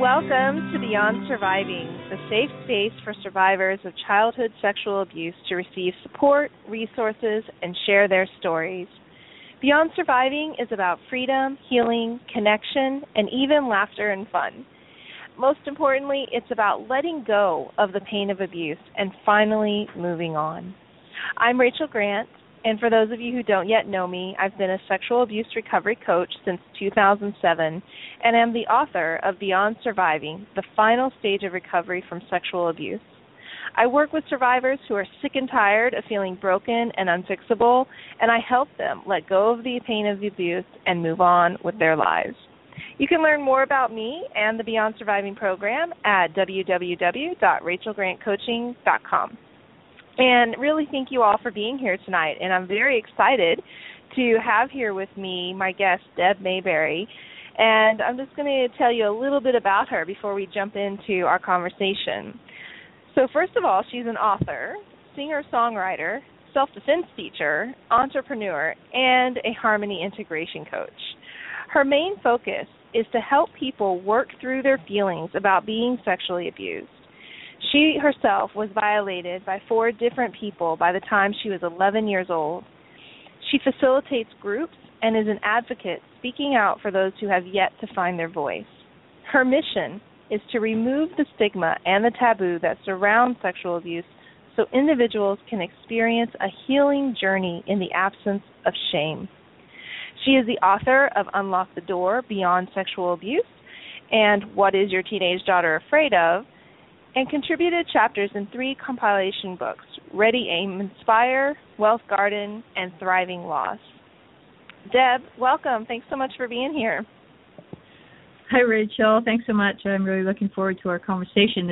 Welcome to Beyond Surviving, the safe space for survivors of childhood sexual abuse to receive support, resources, and share their stories. Beyond Surviving is about freedom, healing, connection, and even laughter and fun. Most importantly, it's about letting go of the pain of abuse and finally moving on. I'm Rachel Grant, and for those of you who don't yet know me, I've been a sexual abuse recovery coach since 2007 and am the author of Beyond Surviving, the final stage of recovery from sexual abuse. I work with survivors who are sick and tired of feeling broken and unfixable, and I help them let go of the pain of the abuse and move on with their lives. You can learn more about me and the Beyond Surviving program at www.rachelgrantcoaching.com. And really thank you all for being here tonight. And I'm very excited to have here with me my guest, Deb Maybury. And I'm just going to tell you a little bit about her before we jump into our conversation. So first of all, she's an author, singer-songwriter, self-defense teacher, entrepreneur, and a harmony integration coach. Her main focus is to help people work through their feelings about being sexually abused. She herself was violated by 4 different people by the time she was 11 years old. She facilitates groups and is an advocate speaking out for those who have yet to find their voice. Her mission is to remove the stigma and the taboo that surround sexual abuse so individuals can experience a healing journey in the absence of shame. She is the author of Unlock the Door, Beyond Sexual Abuse, and What Is Your Teenage Daughter Afraid Of?, and contributed chapters in 3 compilation books, Ready, Aim, Inspire, Wealth Garden, and Thriving Loss. Deb, welcome. Thanks so much for being here. Hi, Rachel. Thanks so much. I'm really looking forward to our conversation.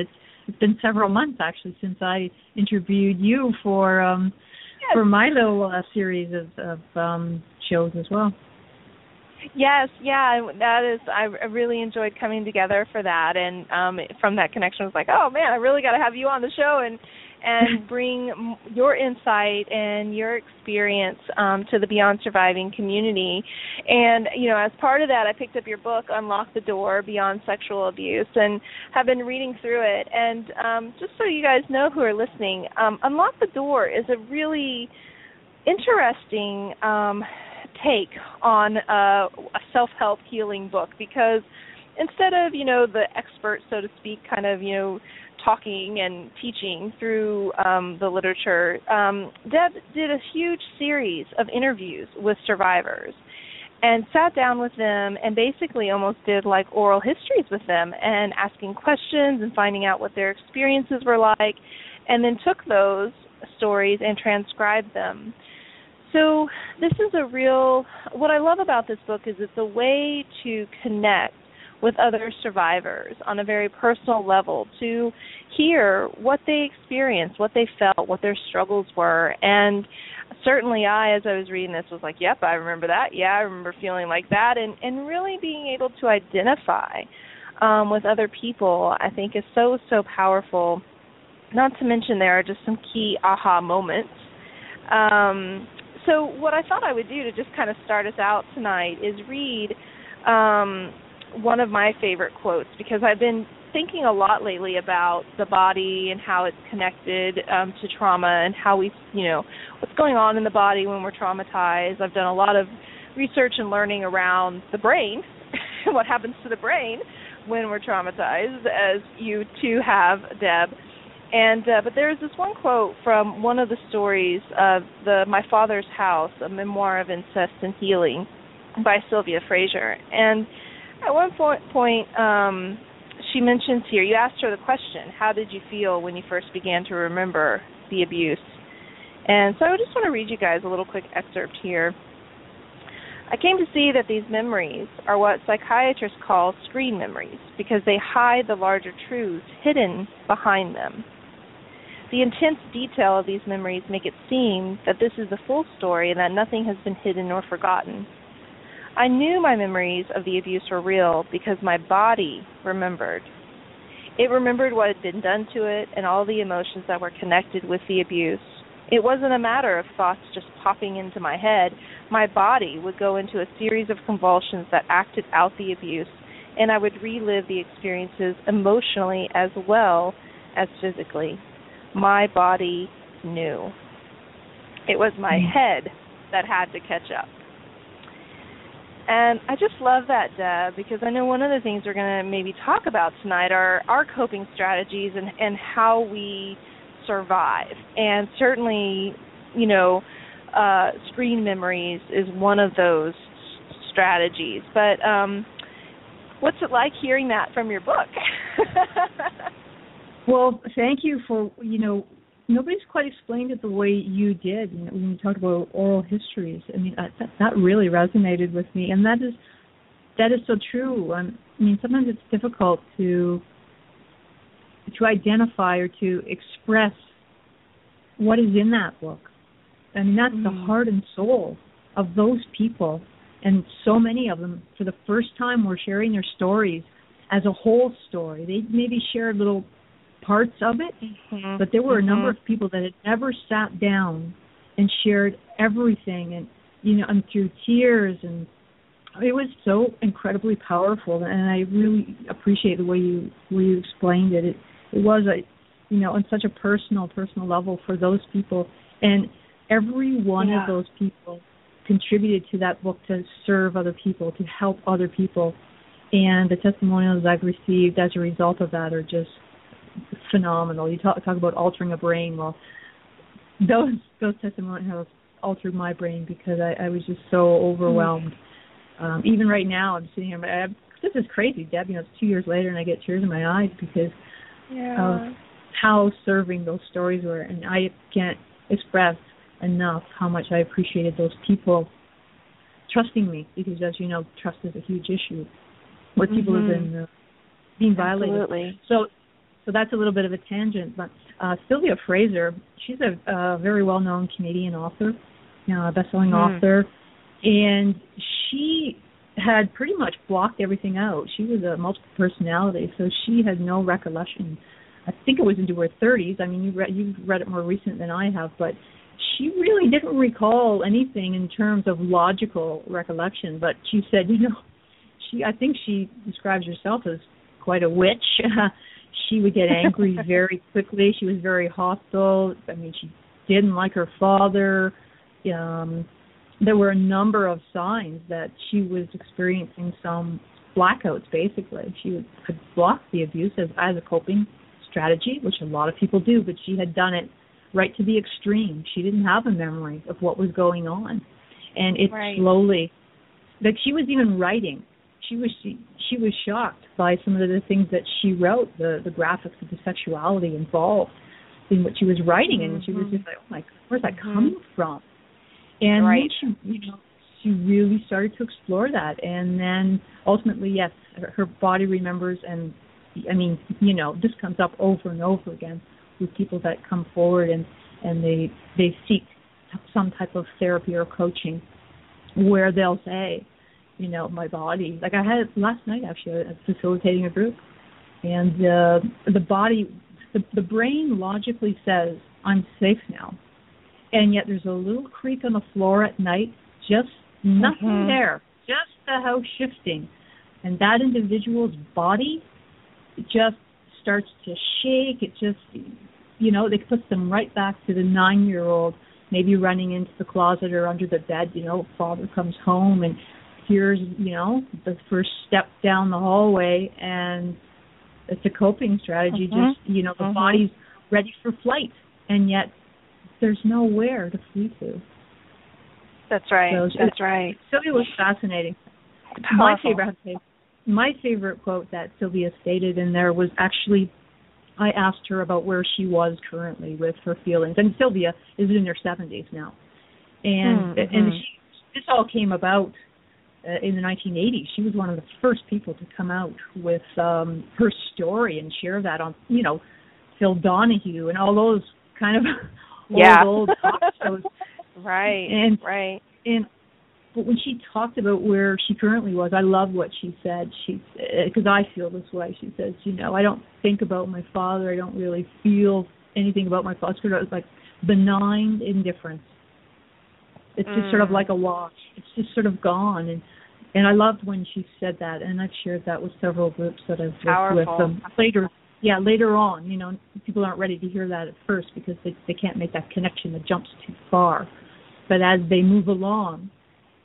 It's been several months, actually, since I interviewed you for my little series of shows as well. Yes, yeah, that is. I really enjoyed coming together for that, and from that connection, I was like, oh man, I really got to have you on the show and bring your insight and your experience to the Beyond Surviving community. And as part of that, I picked up your book, Unlock the Door, Beyond Sexual Abuse, and have been reading through it. And just so you guys know who are listening, Unlock the Door is a really interesting take on a self-help healing book, because instead of, the expert, so to speak, kind of, talking and teaching through the literature, Deb did a huge series of interviews with survivors and sat down with them and basically almost did like oral histories with them and asking questions and finding out what their experiences were like, and then took those stories and transcribed them. So this is what I love about this book is it's a way to connect with other survivors on a very personal level, to hear what they experienced, what they felt, what their struggles were. And certainly I, as I was reading this, was like, yep, I remember that. Yeah, I remember feeling like that. And really being able to identify with other people, I think, is so, so powerful. Not to mention there are just some key aha moments. So what I thought I would do to just kind of start us out tonight is read one of my favorite quotes, because I've been thinking a lot lately about the body and how it's connected to trauma and how what's going on in the body when we're traumatized. I've done a lot of research and learning around the brain, what happens to the brain when we're traumatized, as you too have, Deb. And but there's this one quote from one of the stories of My Father's House, a memoir of incest and healing by Sylvia Fraser. And at one point, she mentions here, you asked her the question, how did you feel when you first began to remember the abuse? And so I just want to read you guys a little quick excerpt here. I came to see that these memories are what psychiatrists call screen memories because they hide the larger truths hidden behind them. The intense detail of these memories make it seem that this is the full story and that nothing has been hidden or forgotten. I knew my memories of the abuse were real because my body remembered. It remembered what had been done to it and all the emotions that were connected with the abuse. It wasn't a matter of thoughts just popping into my head. My body would go into a series of convulsions that acted out the abuse and I would relive the experiences emotionally as well as physically. My body knew. It was my head that had to catch up. And I just love that, Deb, because I know one of the things we're going to maybe talk about tonight are our coping strategies and how we survive. And certainly, you know, screen memories is one of those strategies. But what's it like hearing that from your book? Well, thank you for, you know, nobody's quite explained it the way you did. You know, when you talked about oral histories, I mean, that really resonated with me, and that is so true. I mean, sometimes it's difficult to identify or to express what is in that book. I mean, that's the heart and soul of those people, and so many of them, for the first time, were sharing their stories as a whole story. They maybe shared little parts of it, but there were a number of people that had never sat down and shared everything, and you know, and through tears, and it was so incredibly powerful. And I really appreciate the way you explained it. It was you know, on such a personal level for those people, and every one of those people contributed to that book to serve other people, to help other people, and the testimonials I've received as a result of that are just phenomenal. You talk about altering a brain. Well, those testimonials altered my brain because I was just so overwhelmed. Even right now, I'm sitting here. This is crazy, Deb. You know, it's 2 years later, and I get tears in my eyes because of how serving those stories were. And I can't express enough how much I appreciated those people trusting me, because, as you know, trust is a huge issue where people have been being violated. Absolutely. So that's a little bit of a tangent, but Sylvia Fraser, she's a very well-known Canadian author, a best-selling author, and she had pretty much blocked everything out. She was a multiple personality, so she had no recollection. I think it was into her 30s. I mean, you've read it more recent than I have, but she really didn't recall anything in terms of logical recollection. But she said, you know, I think she describes herself as quite a witch. She would get angry very quickly. She was very hostile. I mean, she didn't like her father. There were a number of signs that she was experiencing some blackouts, basically. She could block the abuse as a coping strategy, which a lot of people do, but she had done it right to the extreme. She didn't have a memory of what was going on. And it slowly, like, she was even writing. She was shocked by some of the things that she wrote, the graphics of the sexuality involved in what she was writing, and she was just like, oh my God, where's that coming from? And then she really started to explore that, and then ultimately, yes, her body remembers, and I mean, you know, this comes up over and over again with people that come forward and they seek some type of therapy or coaching where they'll say, you know, my body, like I had last night actually, I was facilitating a group, and the body, the brain logically says, I'm safe now. And yet there's a little creak on the floor at night, just nothing there, just the house shifting. And that individual's body just starts to shake. It just, you know, it puts them right back to the 9-year-old, maybe running into the closet or under the bed. You know, father comes home and here's, you know, the first step down the hallway, and it's a coping strategy. Just, you know, the body's ready for flight, and yet there's nowhere to flee to. That's right. That's right. So it was fascinating. My favorite quote that Sylvia stated in there was actually, I asked her about where she was currently with her feelings, and Sylvia is in her 70s now, and this all came about in the 1980s. She was one of the first people to come out with her story and share that on, you know, Phil Donahue and all those kind of old talk shows. But when she talked about where she currently was, I love what she said. Because I feel this way. She says, you know, I don't think about my father. I don't really feel anything about my father. It was like benign indifference. It's just sort of like a wash. It's just sort of gone. And And I loved when she said that, and I've shared that with several groups that I've worked with Powerful. later. Yeah, later on, people aren't ready to hear that at first because they can't make that connection. The jump's too far. But as they move along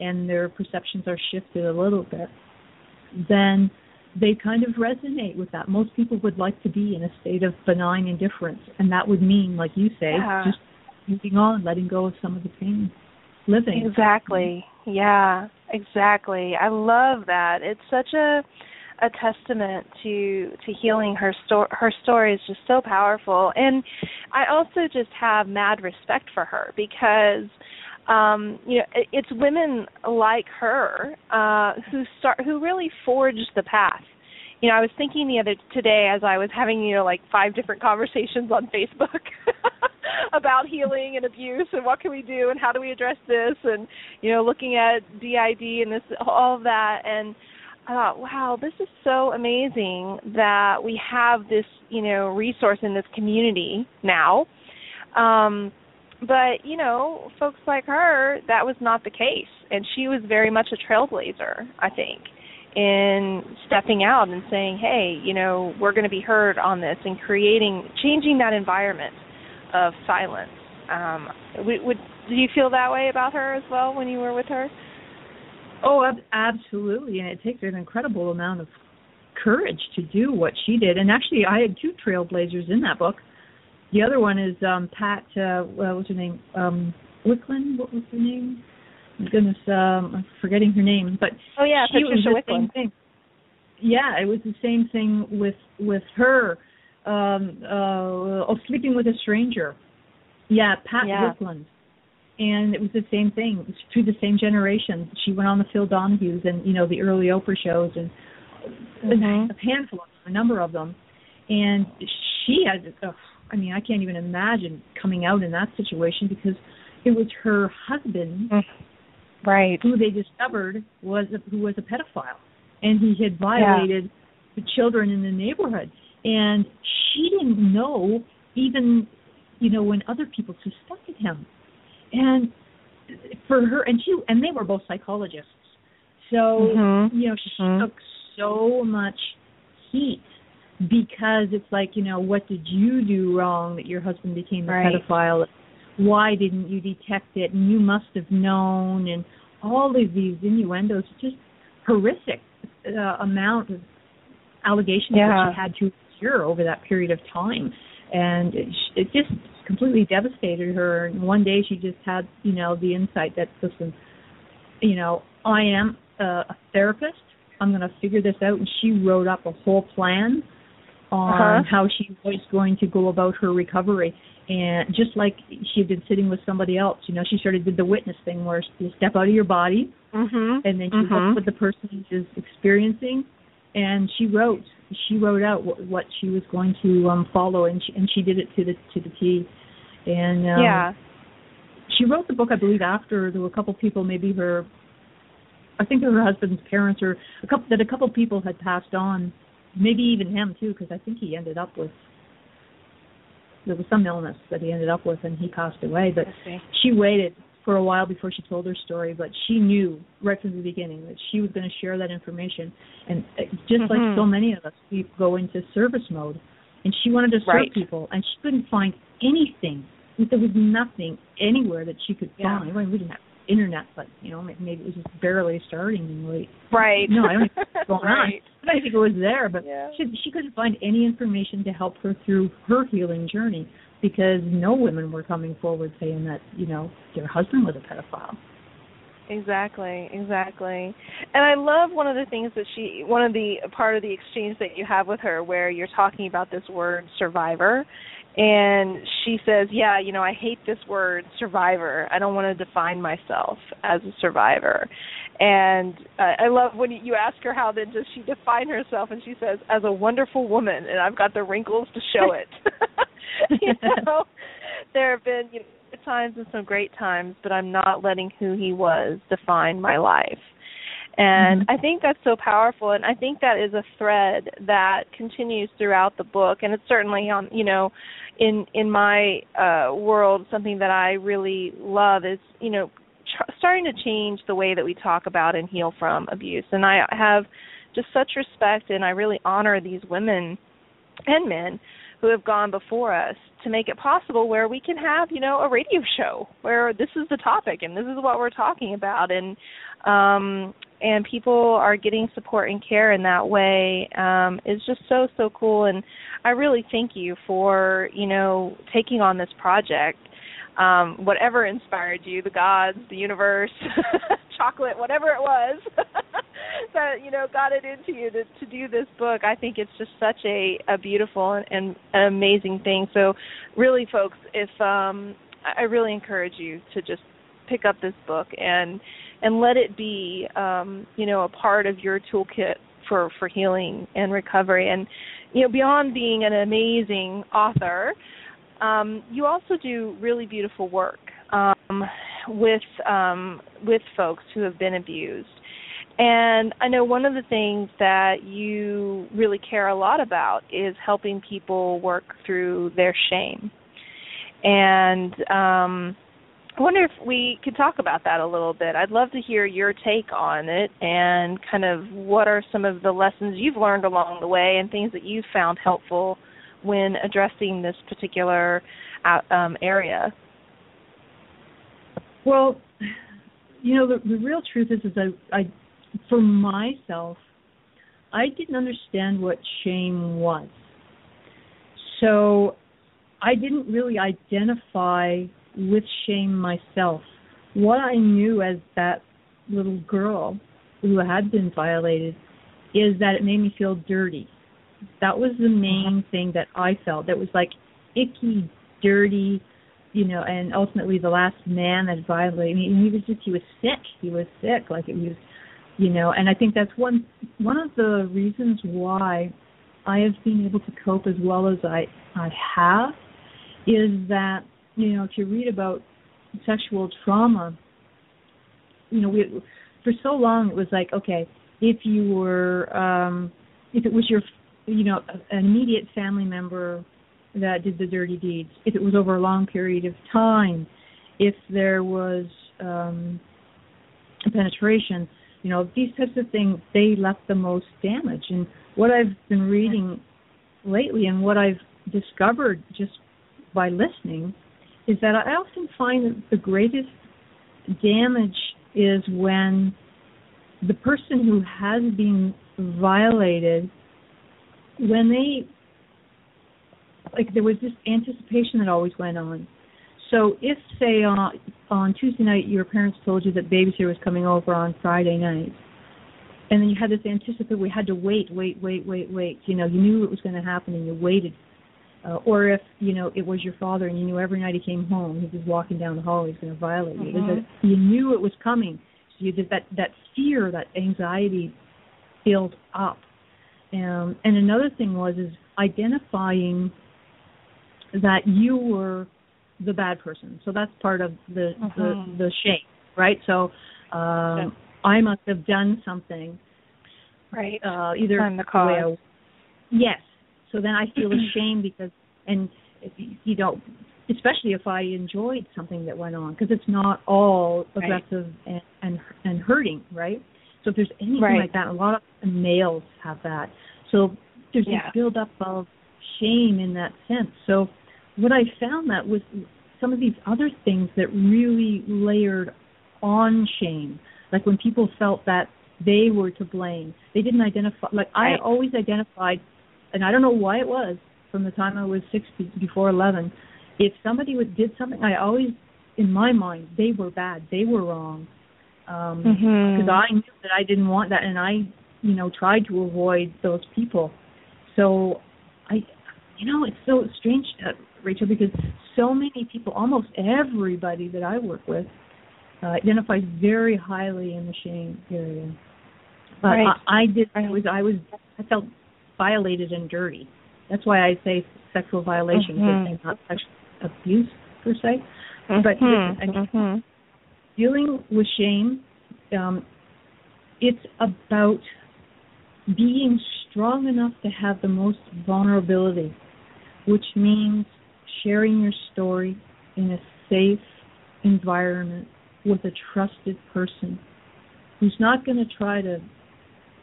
and their perceptions are shifted a little bit, then they kind of resonate with that. Most people would like to be in a state of benign indifference, and that would mean, like you say, just moving on, letting go of some of the pain, living. Exactly. Yeah, exactly. I love that. It's such a testament to healing. Her story is just so powerful, and I also just have mad respect for her because it's women like her who really forged the path. I was thinking today as I was having like 5 different conversations on Facebook about healing and abuse and what can we do and how do we address this, and looking at DID and this, all of that, and I thought, wow, this is so amazing that we have this resource in this community now. But, folks like her, that was not the case. And she was very much a trailblazer, I think, in stepping out and saying, hey, we're going to be heard on this, and changing that environment of silence. Do you feel that way about her as well when you were with her? Oh, absolutely. And it takes an incredible amount of courage to do what she did. And actually, I had 2 trailblazers in that book. The other one is Pat, what's her name? Wicklund? What was her name? My goodness, I'm forgetting her name. But Patricia Wicklund. Yeah, it was the same thing with her. Sleeping with a Stranger. Yeah, Pat Wicklund. And it was the same thing. It was through the same generation. She went on the Phil Donahues and, the early Oprah shows, and a handful of them, a number of them. And she had, I can't even imagine coming out in that situation because it was her husband, right, who they discovered who was a pedophile, and he had violated the children in the neighborhood. And she didn't know even, when other people suspected him. And for her, and they were both psychologists. So, she took so much heat because it's like, what did you do wrong that your husband became a pedophile? Why didn't you detect it? And you must have known. And all of these innuendos, just horrific amount of allegations that she had to endure over that period of time. And it just completely devastated her. And one day she just had, the insight that, listen, I am a therapist. I'm going to figure this out. And she wrote up a whole plan on how she was going to go about her recovery. And just like she had been sitting with somebody else, she sort of did the witness thing where you step out of your body and then she looks what the person is experiencing. And she wrote out what she was going to follow, and she did it to the T. And she wrote the book, I believe, after there were a couple people, maybe her husband's parents, or a couple people had passed on, maybe even him too, because I think he ended up with, there was some illness that he ended up with, and he passed away. But she waited for a while before she told her story, but she knew right from the beginning that she was going to share that information. And just like so many of us, we go into service mode, and she wanted to serve people, and she couldn't find anything. There was nothing anywhere that she could find. We didn't have internet, but maybe it was just barely starting. Right. No, I don't think it was going on. I think it was there, but she couldn't find any information to help her through her healing journey, because no women were coming forward saying that, their husband was a pedophile. Exactly. And I love one of the things that part of the exchange that you have with her where you're talking about this word survivor, and she says, I hate this word survivor. I don't want to define myself as a survivor. And I love when you ask her how then does she define herself, and she says, as a wonderful woman, and I've got the wrinkles to show it. There have been good times and some great times, but I'm not letting who he was define my life. And I think that's so powerful, and I think that is a thread that continues throughout the book, and it's certainly on, in my world, something that I really love is, starting to change the way that we talk about and heal from abuse. And I have just such respect, and I really honor these women and men who have gone before us to make it possible where we can have, a radio show where this is the topic and this is what we're talking about, and people are getting support and care in that way. Is just so cool, and I really thank you for, taking on this project. Whatever inspired you, the gods, the universe, chocolate, whatever it was that, got it into you to do this book. I think it's just such a beautiful and an amazing thing. So really, folks, if I really encourage you to just pick up this book and let it be, a part of your toolkit for healing and recovery. And, beyond being an amazing author, you also do really beautiful work with folks who have been abused. And I know one of the things that you really care a lot about is helping people work through their shame. And I wonder if we could talk about that a little bit. I'd love to hear your take on it and kind of what are some of the lessons you've learned along the way and things that you've found helpful when addressing this particular area. Well, the real truth is I for myself, I didn't understand what shame was. So I didn't really identify with shame myself. What I knew as that little girl who had been violated is that it made me feel dirty. That was the main thing that I felt. That was like icky, dirty, and ultimately the last man that violated me, he was sick. He was sick, like it was, and I think that's one of the reasons why I have been able to cope as well as I have, is that, if you read about sexual trauma, for so long it was like, okay, if you were, if it was your, an immediate family member that did the dirty deeds, if it was over a long period of time, if there was penetration, these types of things, they left the most damage. And what I've been reading lately and what I've discovered just by listening is that I often find that the greatest damage is when the person who has been violated, when they, like, there was this anticipation that always went on. So if, say, on Tuesday night your parents told you that babysitter was coming over on Friday night, and then you had this anticipation, we had to wait. You knew it was going to happen and you waited. Or if, it was your father and you knew every night he came home, he was walking down the hall, he's going to violate you. Mm-hmm. You knew it was coming. So you did that fear, that anxiety built up. And another thing is identifying that you were the bad person. So that's part of the shame, right? So I must have done something. Right. Either I'm the cause. Yes. So then I feel ashamed because, and especially if I enjoyed something that went on, because it's not all aggressive and hurting, right? So if there's anything like that, a lot of males have that. So there's this build-up of shame in that sense. So what I found that was some of these other things that really layered on shame, like when people felt that they were to blame. They didn't identify, I always identified, and I don't know why it was, from the time I was 6 before 11, if somebody did something, I always, in my mind, they were bad, they were wrong. Because I knew that I didn't want that, and I, tried to avoid those people. So it's so strange, Rachel, because so many people, almost everybody that I work with, identifies very highly in the shame area. But I felt violated and dirty. That's why I say sexual violation, and not sexual abuse per se. But dealing with shame, it's about being strong enough to have the most vulnerability, which means sharing your story in a safe environment with a trusted person who's not going to try to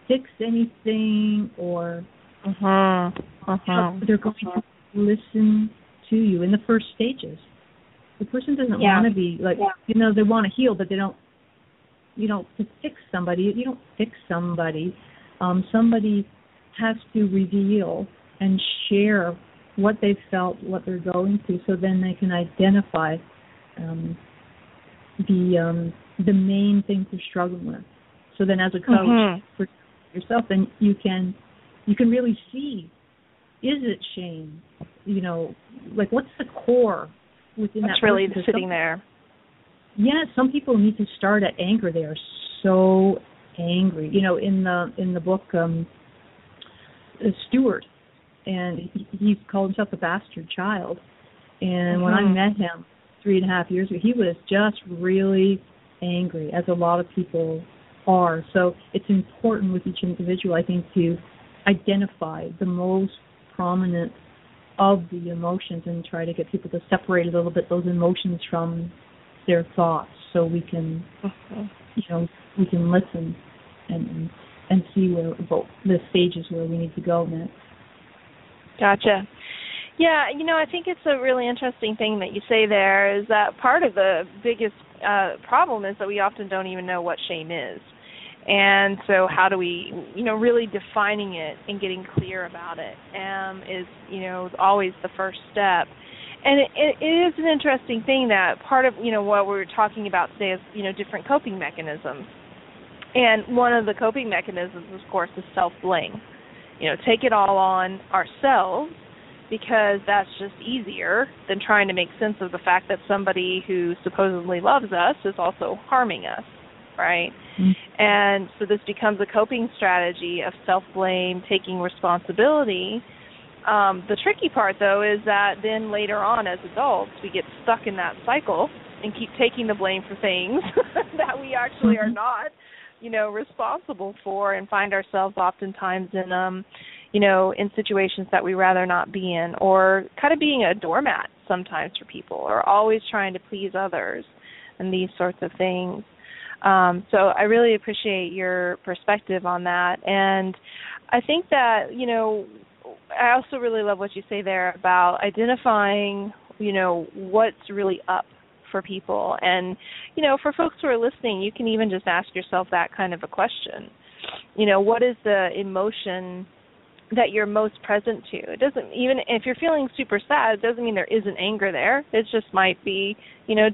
fix anything or they're going to listen to you in the first stages. The person doesn't want to be like, they want to heal, but they don't, to fix somebody. You don't fix somebody. Somebody has to reveal and share what they've felt, what they're going through, so then they can identify the main things they're struggling with. So then, as a coach for yourself, then you can really see, is it shame? Like what's the core within that? That's really sitting there. Yeah, some people need to start at anger. They are so angry. In the book, Stewart, and he called himself a bastard child. And when I met him 3.5 years ago, he was just really angry, as a lot of people are. So it's important with each individual, I think, to identify the most prominent of the emotions and try to get people to separate a little bit those emotions from their thoughts, so we can, we can listen and see where the stages where we need to go next. Gotcha. Yeah, I think it's a really interesting thing that you say there, is that part of the biggest problem is that we often don't even know what shame is. And so how do we, really defining it and getting clear about it is, always the first step. And it is an interesting thing that part of, what we're talking about today is, different coping mechanisms. And one of the coping mechanisms, of course, is self-blame. Take it all on ourselves, because that's just easier than trying to make sense of the fact that somebody who supposedly loves us is also harming us, right? Mm-hmm. And so this becomes a coping strategy of self-blame, taking responsibility. The tricky part, though, is that then later on as adults, we get stuck in that cycle and keep taking the blame for things that we actually are not, responsible for, and find ourselves oftentimes in, in situations that we rather not be in, or kind of being a doormat sometimes for people, or always trying to please others and these sorts of things. So I really appreciate your perspective on that. And I think that, I also really love what you say there about identifying, what's really up for people. And, for folks who are listening, you can even just ask yourself that kind of a question. What is the emotion that you're most present to? It doesn't, even if you're feeling super sad, it doesn't mean there isn't anger there. It just might be,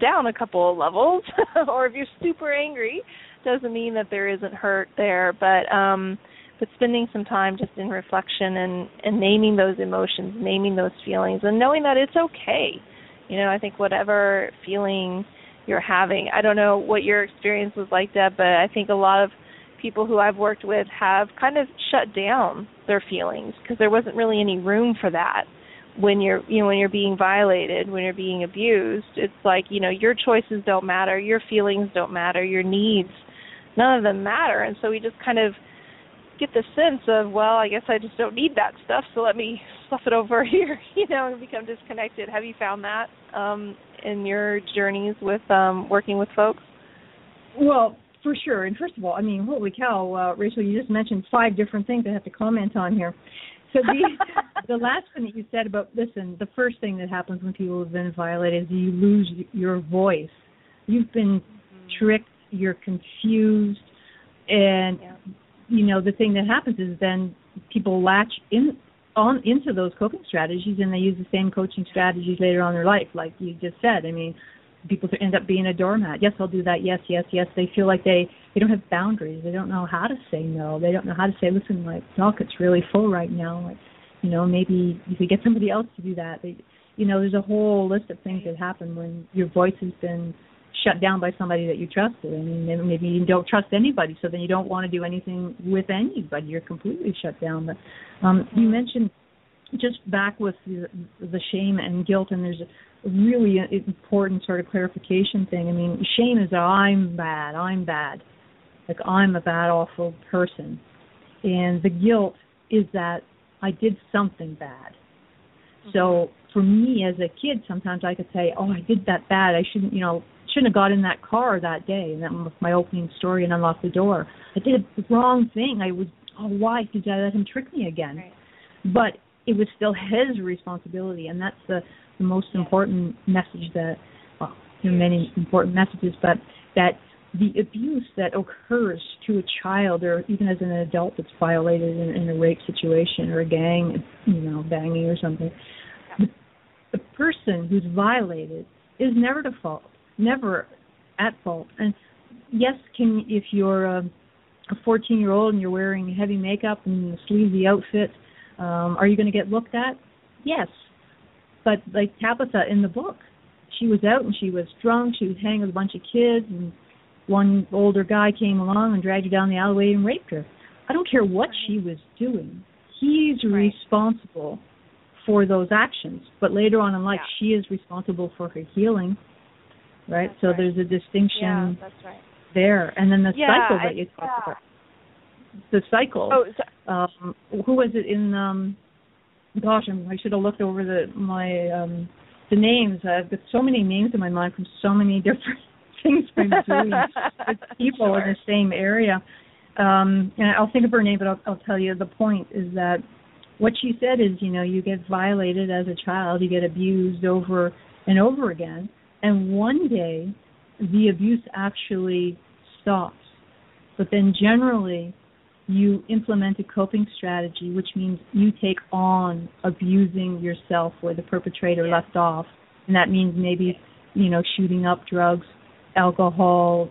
down a couple of levels. Or if you're super angry, doesn't mean that there isn't hurt there. But spending some time just in reflection and naming those emotions, naming those feelings, and knowing that it's okay. I think whatever feeling you're having, I don't know what your experience was like, Deb, but I think a lot of people who I've worked with have kind of shut down their feelings because there wasn't really any room for that. When you're being violated, when you're being abused, it's like, your choices don't matter, your feelings don't matter, your needs, none of them matter. And so we just kind of get the sense of, well, I guess I just don't need that stuff, so let me stuff it over here, and become disconnected. Have you found that in your journeys with working with folks? Well, for sure. And first of all, holy cow, Rachel, you just mentioned 5 different things I have to comment on here. So the last thing that you said about, listen, the first thing that happens when people have been violated is you lose your voice. You've been tricked, you're confused, and the thing that happens is then people latch into those coping strategies, and they use the same coaching strategies later on in their life, like you just said. People end up being a doormat. Yes, I'll do that. Yes, yes, yes. They feel like they don't have boundaries. They don't know how to say no. They don't know how to say, listen, doc, it's really full right now. Maybe you could get somebody else to do that. There's a whole list of things that happen when your voice has been shut down by somebody that you trusted. Maybe you don't trust anybody, so then you don't want to do anything with anybody. You're completely shut down. But you mentioned just back with the shame and guilt, and there's a really important sort of clarification thing. Shame is I'm bad. Like I'm a bad, awful person. And the guilt is that I did something bad. So for me as a kid, sometimes I could say, oh, I did that bad. I shouldn't have got in that car that day. And that was my opening story and unlocked the door. I did the wrong thing. Why did I let him trick me again? Right. But it was still his responsibility. And that's the most important message there are many important messages, but that the abuse that occurs to a child or even as an adult that's violated in a rape situation or a gang, banging or something, the person who's violated is never at fault, never at fault. And yes, if you're a 14-year-old and you're wearing heavy makeup and a sleazy outfit, are you going to get looked at? Yes. But like Tabitha in the book, she was out and she was drunk, she was hanging with a bunch of kids, and one older guy came along and dragged her down the alleyway and raped her. I don't care what she was doing. He's responsible for those actions. But later on in life, she is responsible for her healing, right? That's there's a distinction there. And then the cycle that you talked about. The cycle. Who was it in... I should have looked over the names. I've got so many names in my mind from so many different things I'm doing with people in the same area. And I'll think of her name, but I'll tell you the point is that what she said is, you get violated as a child, you get abused over and over again, and one day the abuse actually stops. But then generally you implement a coping strategy, which means you take on abusing yourself where the perpetrator left off. And that means maybe, shooting up, drugs, alcohol,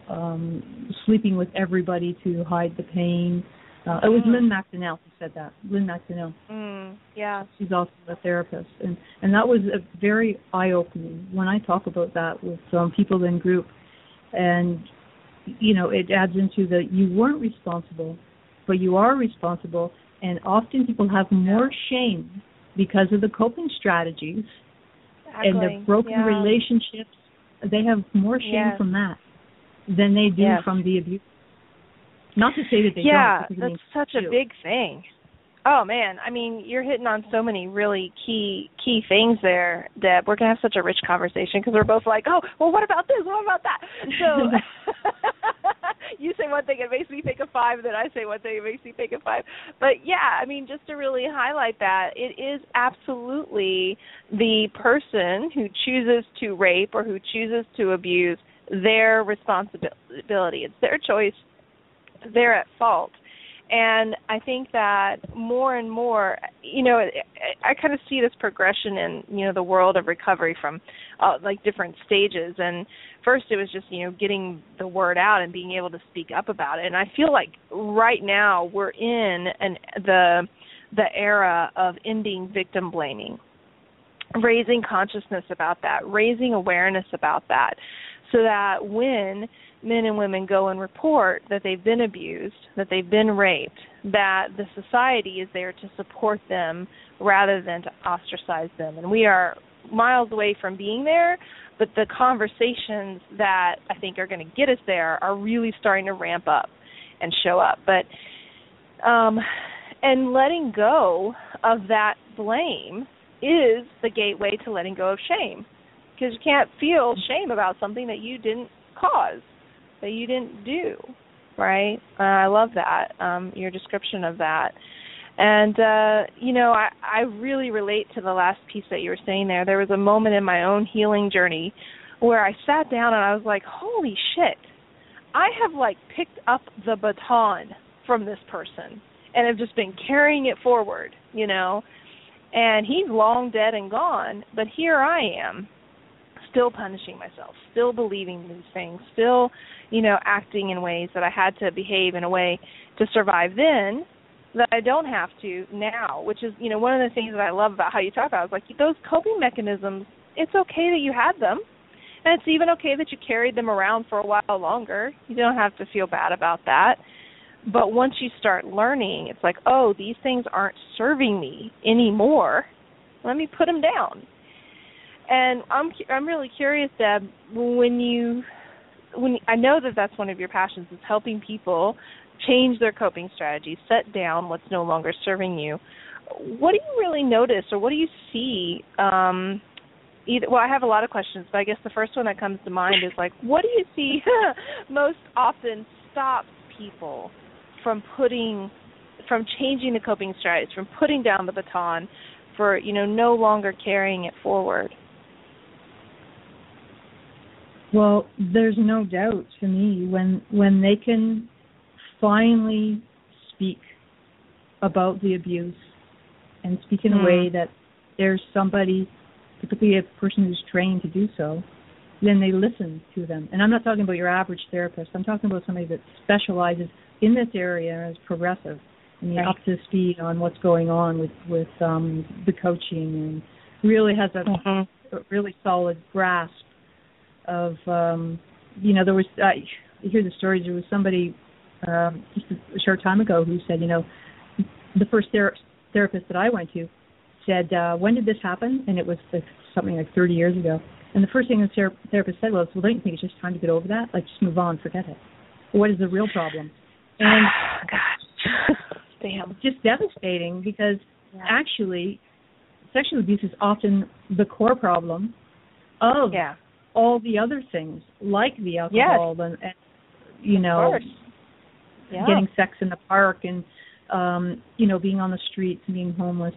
sleeping with everybody to hide the pain. It was Lynn McDonnell who said that. Lynn McDonnell. She's also a therapist. And that was a very eye-opening when I talk about that with people in group. And, it adds into the you weren't responsible, but you are responsible. And often people have more shame because of the coping strategies and the broken relationships. They have more shame from that than they do from the abuse. Not to say that they don't. Yeah, that's such a big thing. Oh, man. I mean, you're hitting on so many really key things there, Deb. We're going to have such a rich conversation because we're both like, oh, well, what about this? What about that? So you say one thing, it makes me think of five, and then I say one thing, it makes me think of five. But, just to really highlight that, it is absolutely the person who chooses to rape or who chooses to abuse their responsibility. It's their choice. They're at fault. And I think that more and more, I kind of see this progression in, the world of recovery from, different stages. And first it was just, getting the word out and being able to speak up about it. And I feel like right now we're in the era of ending victim blaming, raising consciousness about that, raising awareness about that, so that when men and women go and report that they've been abused, that they've been raped, that the society is there to support them rather than to ostracize them. And we are miles away from being there, but the conversations that I think are going to get us there are really starting to ramp up and show up. But and letting go of that blame is the gateway to letting go of shame, because you can't feel shame about something that you didn't cause, that you didn't do, right? I love that, your description of that. And, I really relate to the last piece that you were saying there. There was a moment in my own healing journey where I sat down and I was like, holy shit, I have, picked up the baton from this person and have just been carrying it forward, And he's long dead and gone, but here I am, still punishing myself, still believing these things, still, acting in ways that I had to behave in a way to survive then that I don't have to now, which is, one of the things that I love about how you talk about is those coping mechanisms, it's okay that you had them, and it's even okay that you carried them around for a while longer. You don't have to feel bad about that. But once you start learning, it's like, oh, these things aren't serving me anymore. Let me put them down. And I'm really curious, Deb, when I know that that's one of your passions, is helping people change their coping strategies, set down what's no longer serving you. what do you really notice, or what do you see? I have a lot of questions, but I guess the first one that comes to mind is like, what do you see most often stops people from changing the coping strategies, from putting down the baton, for no longer carrying it forward? Well, there's no doubt to me when they can finally speak about the abuse and speak in a way that there's somebody, particularly a person who's trained to do so, then they listen to them. And I'm not talking about your average therapist. I'm talking about somebody that specializes in this area and is progressive and up to speed on what's going on with the coaching, and really has a really solid grasp of, there was, I hear the stories, there was somebody just a short time ago who said, the first therapist that I went to said, when did this happen? And it was something like 30 years ago. And the first thing the therapist said was, well, don't you think it's just time to get over that? Like, just move on, forget it. What is the real problem? And gosh, damn, just devastating, because actually sexual abuse is often the core problem of all the other things, like the alcohol and getting sex in the park and being on the streets and being homeless.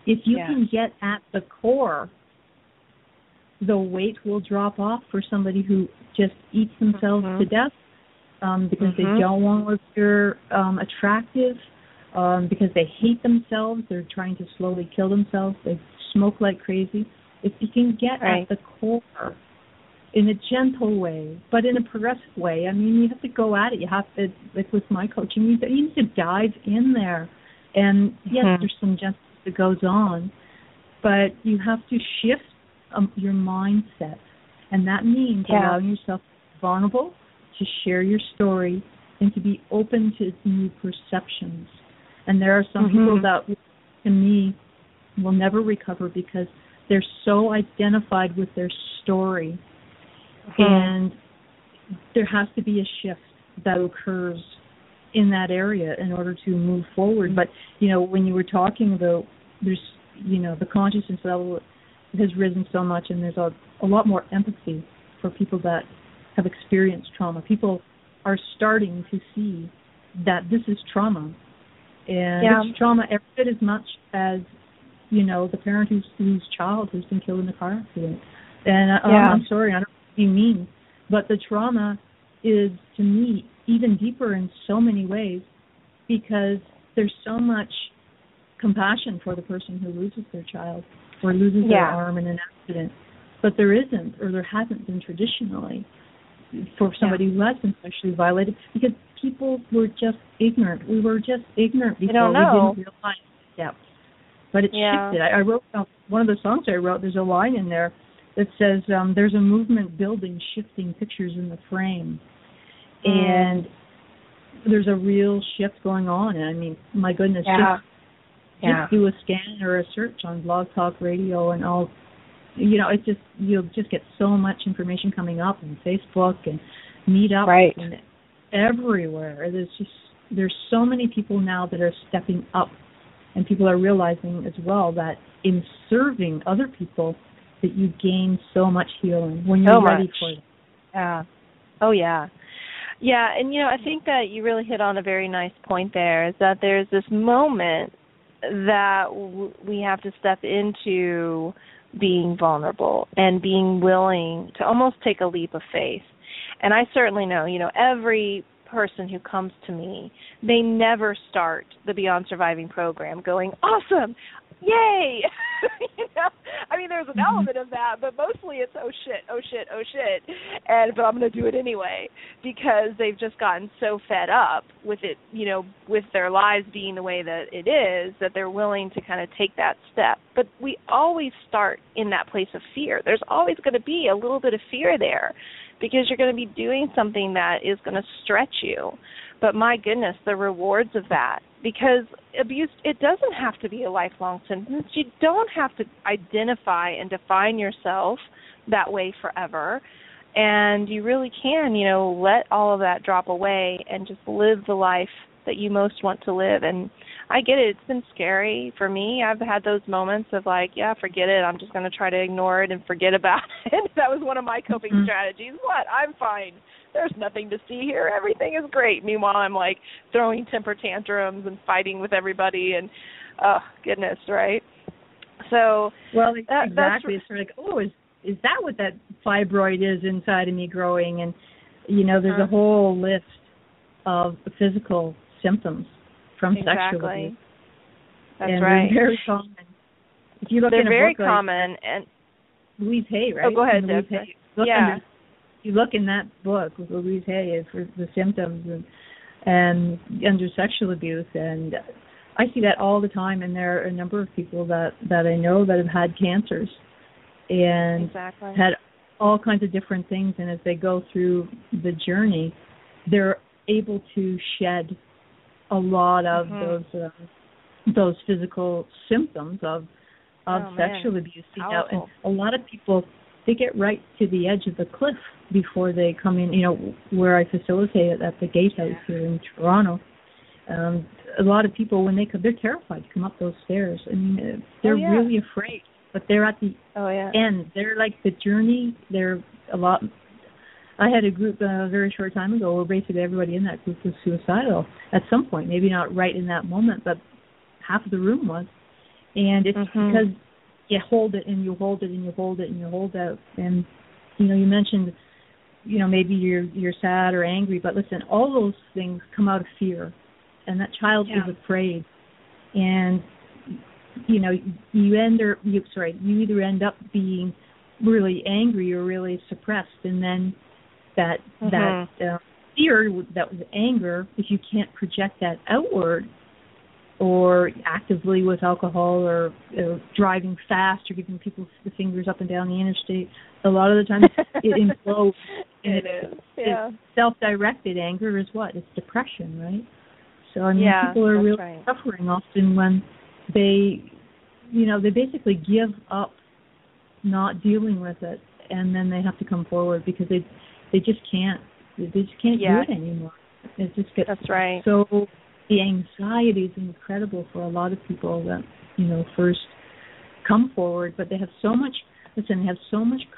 If you can get at the core, the weight will drop off for somebody who just eats themselves to death because they don't want to appear attractive, because they hate themselves. They're trying to slowly kill themselves. They smoke like crazy. If you can get at the core in a gentle way, but in a progressive way, I mean, you have to go at it. You have to, like with my coaching, you need to dive in there. And yes, there's some gentleness that goes on, but you have to shift your mindset. And that means allowing yourself to be vulnerable, to share your story, and to be open to new perceptions. And there are some people that, to me, will never recover because they're so identified with their story. And there has to be a shift that occurs in that area in order to move forward. But, when you were talking about, there's, the consciousness level has risen so much, and there's a lot more empathy for people that have experienced trauma. People are starting to see that this is trauma. And it's trauma every bit as much as, the parent whose child has been killed in a car accident. And I'm sorry, I don't be mean, but the trauma is, to me, even deeper in so many ways, because there's so much compassion for the person who loses their child or loses their arm in an accident, but there isn't, or there hasn't been traditionally, for somebody who has been sexually violated, because people were just ignorant. We were just ignorant before. We didn't realize the depth. But it shifted. I wrote one of the songs I wrote, there's a line in there that says, there's a movement building, shifting pictures in the frame. And there's a real shift going on. And I mean, my goodness, just do a scan or a search on Blog Talk Radio and all. It's just, you'll just get so much information coming up on Facebook and Meetups and everywhere. There's so many people now that are stepping up, and people are realizing as well that in serving other people, that you gain so much healing when you're ready for it. Yeah. Oh, yeah. Yeah, and, I think that you really hit on a very nice point there, is that there's this moment that we have to step into being vulnerable and being willing to almost take a leap of faith. And I certainly know, every person who comes to me, they never start the Beyond Surviving program going, awesome, yay! I mean, there's an element of that, but mostly it's oh shit, but I'm going to do it anyway, because they've just gotten so fed up with it, with their lives being the way that it is, that they're willing to kind of take that step. But we always start in that place of fear. There's always going to be a little bit of fear there, because you're going to be doing something that is going to stretch you. But my goodness, the rewards of that, because abuse, it doesn't have to be a lifelong sentence. You don't have to identify and define yourself that way forever. And you really can, let all of that drop away and just live the life that you most want to live. And I get it. It's been scary for me. I've had those moments of like, yeah, forget it. I'm just going to try to ignore it and forget about it. That was one of my coping strategies. What? I'm fine. There's nothing to see here. Everything is great. Meanwhile, I'm like throwing temper tantrums and fighting with everybody and, oh, goodness, right? So, well, exactly. It's sort of like, oh, is that what that fibroid is inside of me growing? And, you know, there's a whole list of physical symptoms from sexual abuse. That's and right. They're very common. If you look they're in a very book common. Like and Louise Hay, right? Oh, go ahead, Louise Deb. Hay. You look in that book with Louise Hay for the symptoms and under sexual abuse, and I see that all the time. And there are a number of people that I know that have had cancers and had all kinds of different things. And as they go through the journey, they're able to shed a lot of those physical symptoms of sexual abuse. You know, and a lot of people, they get right to the edge of the cliff before they come in. You know, where I facilitate it at the Gatehouse here in Toronto. A lot of people, when they come, they're terrified to come up those stairs. I mean, they're really afraid. But they're at the end. They're like the journey. They're a lot. I had a group a very short time ago where basically everybody in that group was suicidal at some point. Maybe not right in that moment, but half of the room was. And it's because you hold it and you hold it and you hold it and you hold out. And, you know, you mentioned, you know, maybe you're sad or angry, but listen, all those things come out of fear. And that child is afraid. And, you know, you either end up being really angry or really suppressed, and then that fear, that was anger, if you can't project that outward or actively with alcohol or driving fast or giving people the fingers up and down the interstate, a lot of the time it implodes. It's self-directed anger is what? It's depression, right? So, I mean, people are really suffering often when they, you know, they basically give up not dealing with it, and then they have to come forward because they just can't. They just can't do it anymore. It just gets so the anxiety is incredible for a lot of people that, you know, first come forward, but they have so much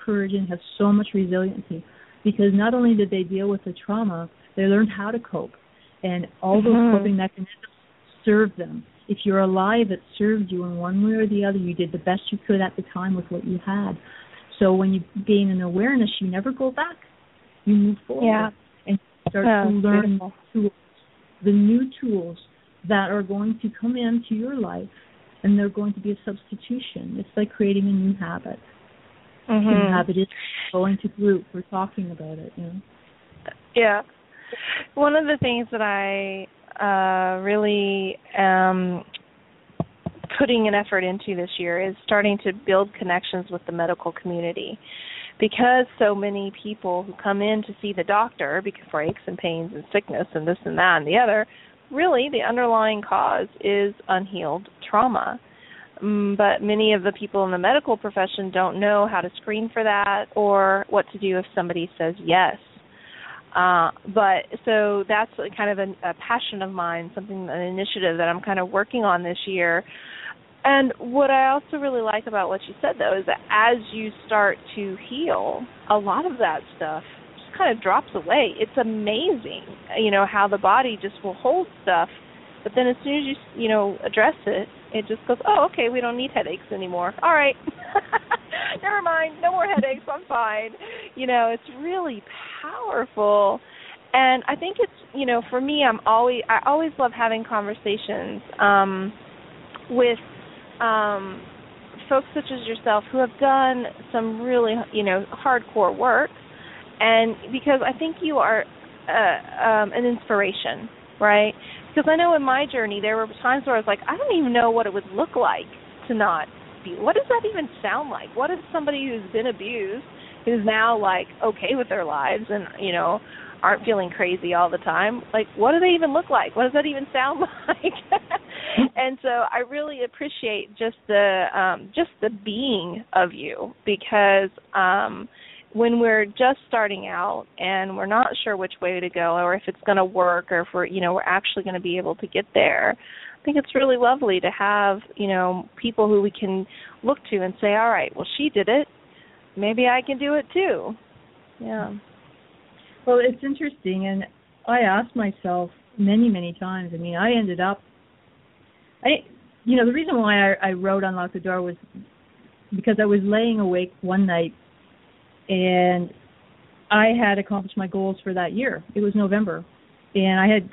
courage and have so much resiliency because not only did they deal with the trauma, they learned how to cope, and all those coping mechanisms serve them. If you're alive, it served you in one way or the other. You did the best you could at the time with what you had. So when you gain an awareness, you never go back. You move forward and start to learn the new tools that are going to come into your life, and they're going to be a substitution. It's like creating a new habit. The habit is going to group. We're talking about it, you know. Yeah. One of the things that I really am putting an effort into this year is starting to build connections with the medical community, because so many people who come in to see the doctor for aches and pains and sickness and this and that and the other, really the underlying cause is unhealed trauma. But many of the people in the medical profession don't know how to screen for that or what to do if somebody says yes. But so that's kind of a passion of mine, an initiative that I'm kind of working on this year. And what I also really like about what you said, though, is that as you start to heal, a lot of that stuff just kind of drops away. It's amazing, you know, how the body just will hold stuff, but then as soon as you know, address it, it just goes, oh, okay, we don't need headaches anymore. All right. Never mind, no more headaches, I'm fine. You know, it's really powerful. And I think it's, you know, for me, I always love having conversations with folks such as yourself who have done some really, you know, hardcore work. And because I think you are an inspiration, right? Because I know in my journey there were times where I was like, I don't even know what it would look like to not be. What does that even sound like? What is somebody who's been abused, who's now like okay with their lives and, you know, aren't feeling crazy all the time? Like, what do they even look like? What does that even sound like? And so I really appreciate just the being of you, because when we're just starting out and we're not sure which way to go or if it's going to work or if we're actually going to be able to get there think it's really lovely to have, people who we can look to and say, all right, well, she did it. Maybe I can do it too. Yeah. Well, it's interesting, and I asked myself many, many times. I mean, I ended up, the reason why I wrote Unlock the Door was because I was laying awake one night, and I had accomplished my goals for that year. It was November, and I had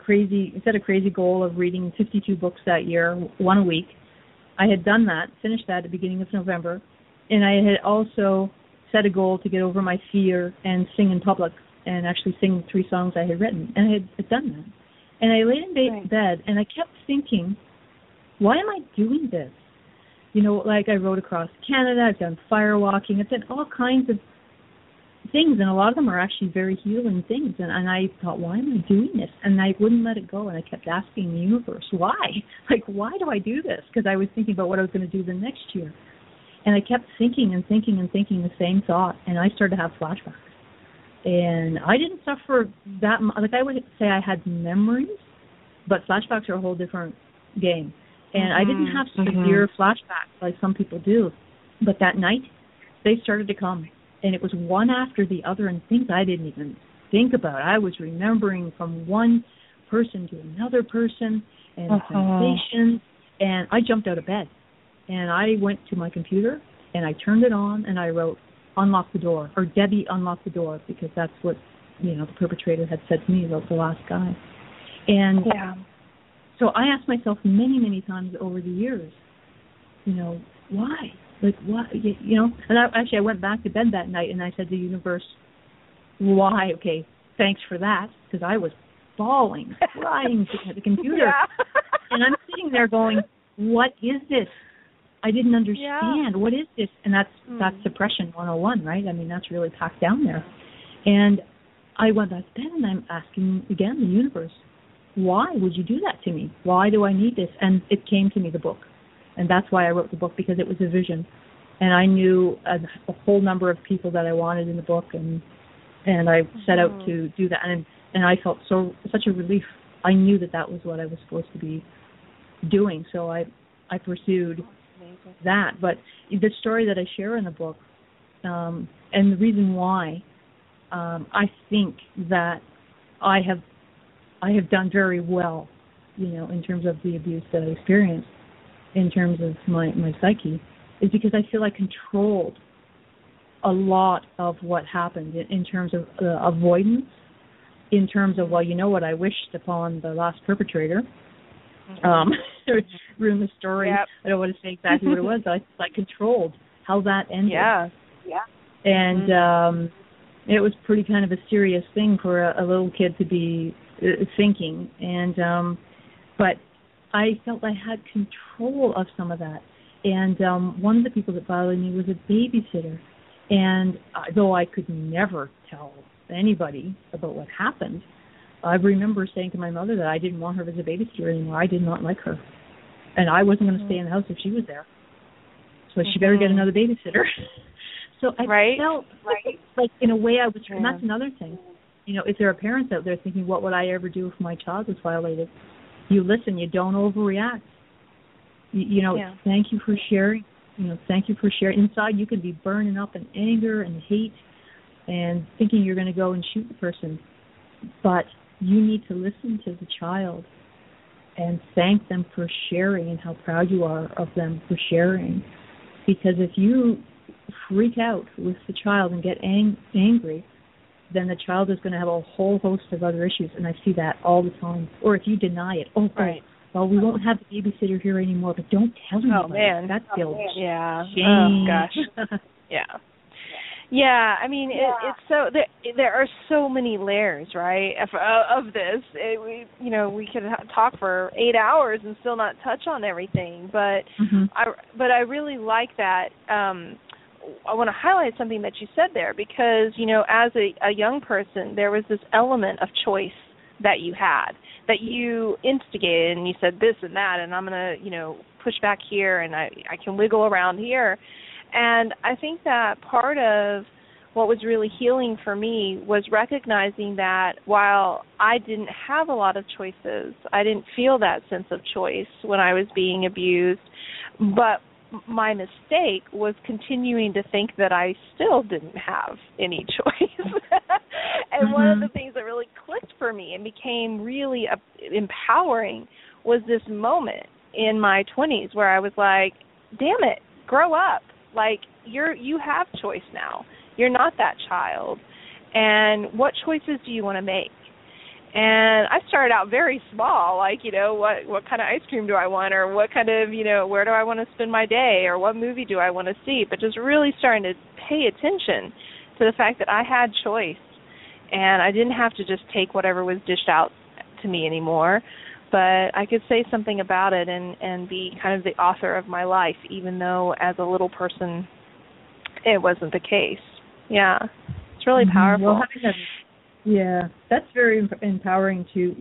set a crazy goal of reading 52 books that year, one a week. I had done that, finished that at the beginning of November, and I had also set a goal to get over my fear and sing in public and actually sing 3 songs I had written, and I had done that. And I laid in bed, and I kept thinking, why am I doing this? Like I rode across Canada, I've done fire walking, I've done all kinds of things, and a lot of them are actually very healing things. And I thought, why am I doing this? And I wouldn't let it go, and I kept asking the universe, why? Like, why do I do this? Because I was thinking about what I was going to do the next year. And I kept thinking and thinking and thinking the same thought, and I started to have flashbacks. And I didn't suffer that much. Like, I would say I had memories, but flashbacks are a whole different game. And I didn't have severe flashbacks like some people do. But that night, they started to come. And it was one after the other, and things I didn't even think about. I was remembering from one person to another person, and sensations. And I jumped out of bed. And I went to my computer, and I turned it on, and I wrote, Unlock the Door, or Debbie, Unlock the Door, because that's what, the perpetrator had said to me about the last guy. And so I asked myself many, many times over the years, why? Like, why? And I went back to bed that night, and I said to the universe, why? Okay, thanks for that, because I was bawling, crying at the computer. And I'm sitting there going, what is this? I didn't understand. Yeah. What is this? And that's Suppression 101, right? I mean, that's really packed down there. And I went back to bed, and I'm asking again the universe, why would you do that to me? Why do I need this? And it came to me, the book. And that's why I wrote the book, because it was a vision. And I knew a whole number of people that I wanted in the book, and I set out to do that. And I felt such a relief. I knew that was what I was supposed to be doing. So I pursued that. But the story that I share in the book, and the reason why, I think that I have done very well, in terms of the abuse that I experienced, in terms of my psyche, is because I feel I controlled a lot of what happened in terms of avoidance, in terms of, what I wished upon the last perpetrator. Ruin the story. Yep. I don't want to say exactly what it was, but I controlled how that ended. Yeah. And it was pretty kind of a serious thing for a little kid to be thinking. And but I felt I had control of some of that. And one of the people that bothered me was a babysitter. And though I could never tell anybody about what happened, I remember saying to my mother that I didn't want her as a babysitter anymore. I did not like her. And I wasn't going to stay in the house if she was there. So she better get another babysitter. So I felt like in a way I was, and that's another thing. If there are parents out there thinking, what would I ever do if my child was violated? You listen, you don't overreact. Thank you for sharing. Thank you for sharing. Inside you could be burning up in anger and hate and thinking you're going to go and shoot the person. But you need to listen to the child and thank them for sharing and how proud you are of them for sharing. Because if you freak out with the child and get angry, then the child is going to have a whole host of other issues, and I see that all the time. Or if you deny it, well, we won't have the babysitter here anymore, but don't tell anybody. Oh, man. That's guilt. Yeah. Shame. Oh, gosh. Yeah, I mean, it's so there are so many layers, right, of this. We could talk for 8 hours and still not touch on everything. But I really like that. I want to highlight something that you said there because as a young person, there was this element of choice that you had, that you instigated, and you said this and that, and I'm going to push back here, and I can wiggle around here. And I think that part of what was really healing for me was recognizing that while I didn't have a lot of choices, I didn't feel that sense of choice when I was being abused, but my mistake was continuing to think that I still didn't have any choice. And one of the things that really clicked for me and became really empowering was this moment in my 20s where I was like, damn it, grow up. Like, you have choice now. You're not that child. And what choices do you want to make? And I started out very small, like, what kind of ice cream do I want, or what kind of, where do I want to spend my day, or what movie do I want to see, but just really starting to pay attention to the fact that I had choice, and I didn't have to just take whatever was dished out to me anymore, but I could say something about it and be kind of the author of my life, even though as a little person it wasn't the case. Yeah, it's really powerful. Well, yeah, that's very empowering to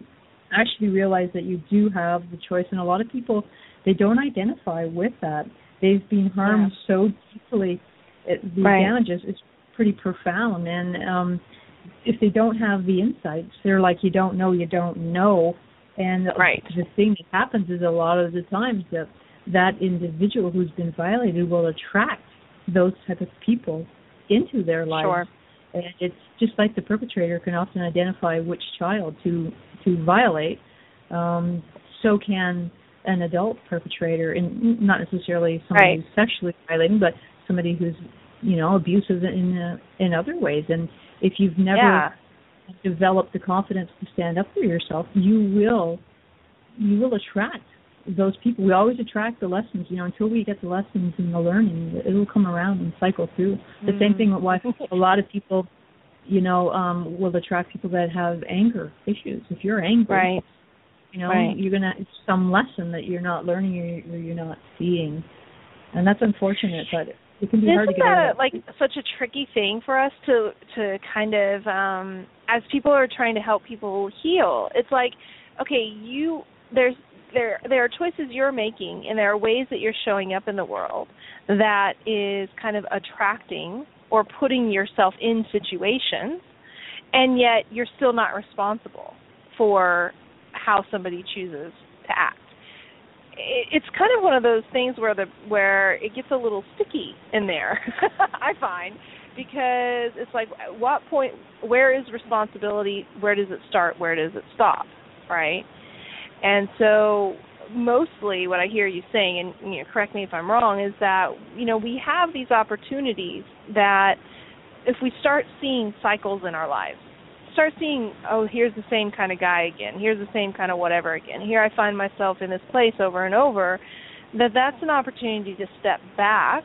actually realize that you do have the choice. And a lot of people, they don't identify with that. They've been harmed so deeply. The damage is pretty profound. And if they don't have the insights, they're like, you don't know. And the thing that happens is a lot of the times that individual who's been violated will attract those type of people into their lives. Sure. And it's just like the perpetrator can often identify which child to violate. So can an adult perpetrator, and not necessarily somebody who's sexually violating, but somebody who's abusive in other ways. And if you've never developed the confidence to stand up for yourself, you will attract those people. We always attract the lessons, until we get the lessons and the learning, it will come around and cycle through. The same thing with why a lot of people, will attract people that have anger issues. If you're angry, you're going to, it's some lesson that you're not learning or you're not seeing. And that's unfortunate, but it can be hard to get over. Isn't that like such a tricky thing for us to kind of, as people are trying to help people heal, it's like, okay, there are choices you're making, and there are ways that you're showing up in the world that is kind of attracting or putting yourself in situations, and yet you're still not responsible for how somebody chooses to act. It's kind of one of those things where it gets a little sticky in there, I find, because it's like, at what point, where is responsibility, where does it start, where does it stop, right? And so mostly what I hear you saying, and correct me if I'm wrong, is that, we have these opportunities that if we start seeing cycles in our lives, start seeing, oh, here's the same kind of guy again, here's the same kind of whatever again, here I find myself in this place over and over, that's an opportunity to step back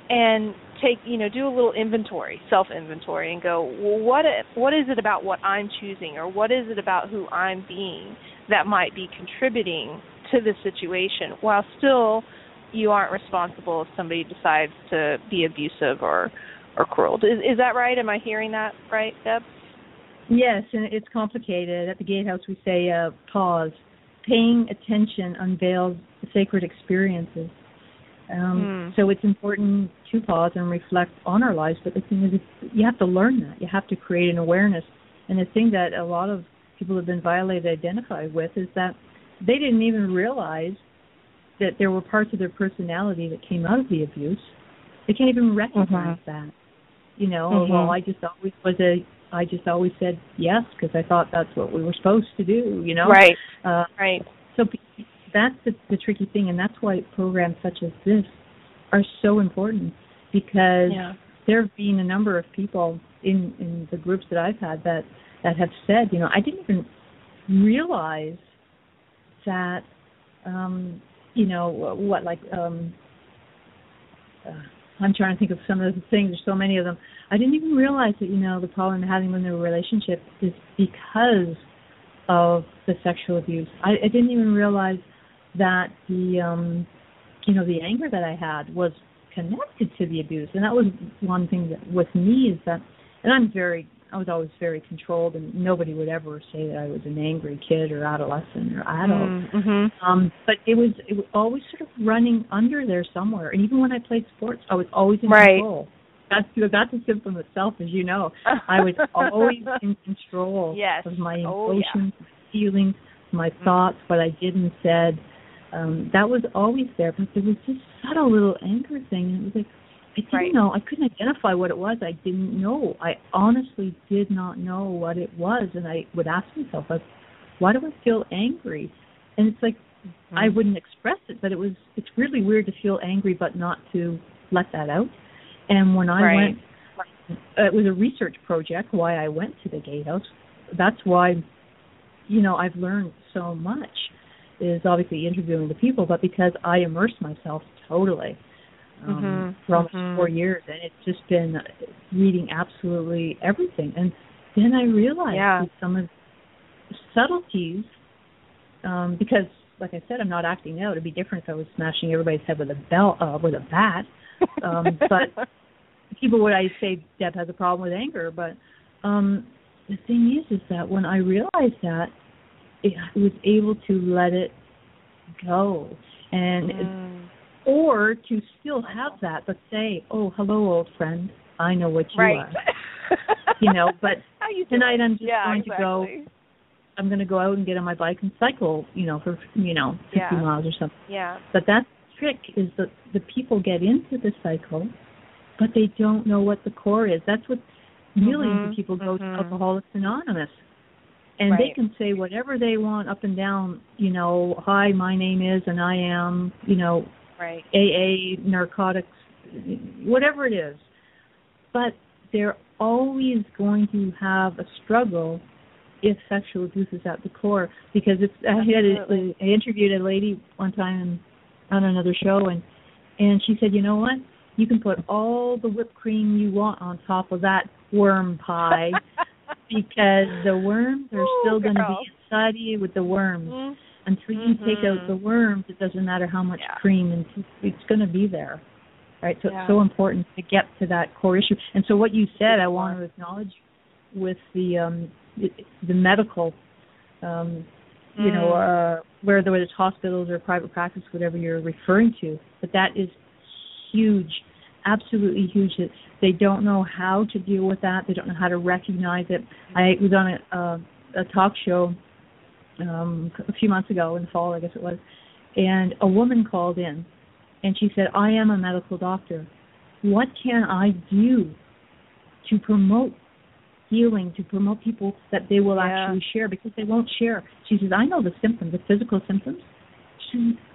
and take, do a little inventory, self-inventory, and go, well, what is it about what I'm choosing, or what is it about who I'm being that might be contributing to the situation, while still you aren't responsible if somebody decides to be abusive or cruel. Is that right? Am I hearing that right, Deb? Yes, and it's complicated. At the Gatehouse we say pause. Paying attention unveils sacred experiences. So it's important to pause and reflect on our lives, but the thing is, you have to learn that. You have to create an awareness. And the thing that a lot of people who have been violated identify with is that they didn't even realize that there were parts of their personality that came out of the abuse. They can't even recognize that. Well, I just always said yes because I thought that's what we were supposed to do, Right. So that's the tricky thing, and that's why programs such as this are so important, because there have been a number of people in the groups that I've had that have said, I didn't even realize that, I'm trying to think of some of the things. There's so many of them. I didn't even realize that, the problem I'm having in the relationship is because of the sexual abuse. I didn't even realize that the anger that I had was connected to the abuse. And that was one thing that with me is that, and I was always very controlled, and nobody would ever say that I was an angry kid or adolescent or adult. But it was always sort of running under there somewhere. And even when I played sports, I was always in control. that's a symptom itself, as you know. I was always in control of my emotions, feelings, my thoughts, what I did and said. That was always there, but there was this subtle little anger thing, and it was like, I didn't know. I couldn't identify what it was. I didn't know. I honestly did not know what it was, and I would ask myself, like, why do I feel angry? And it's like, I wouldn't express it, but it's really weird to feel angry but not to let that out. And when I went, it was a research project why I went to the gatehouse. That's why, I've learned so much, is obviously interviewing the people, but because I immersed myself totally for almost 4 years, and it's just been reading absolutely everything. And then I realized that some of the subtleties, because, like I said, I'm not acting out. It'd be different if I was smashing everybody's head with a bat. But people would say Deb has a problem with anger. But the thing is that when I realized that, I was able to let it go, and or to still have that, but say, "Oh, hello, old friend. I know what you are." But tonight I'm just going to go. I'm going to go out and get on my bike and cycle, for 50 miles or something. Yeah. But that's the trick, is that the people get into the cycle, but they don't know what the core is. That's what millions of people go to Alcoholics Anonymous. And they can say whatever they want up and down, hi, my name is, and I am, AA, narcotics, whatever it is. But they're always going to have a struggle if sexual abuse is at the core. Because I interviewed a lady one time on another show, and she said, you know what? You can put all the whipped cream you want on top of that worm pie, because the worms are still going to be inside you with the worms. Until you take out the worms, it doesn't matter how much cream, and it's going to be there. Right? So it's so important to get to that core issue. And so what you said, I want to acknowledge with the medical, where there was hospitals or private practice, whatever you're referring to, but that is huge, absolutely huge. They don't know how to deal with that. They don't know how to recognize it. I was on a talk show a few months ago in the fall, I guess it was, and a woman called in, and she said, I am a medical doctor. What can I do to promote healing, to promote people that they will actually share, because they won't share? She says, I know the symptoms, the physical symptoms,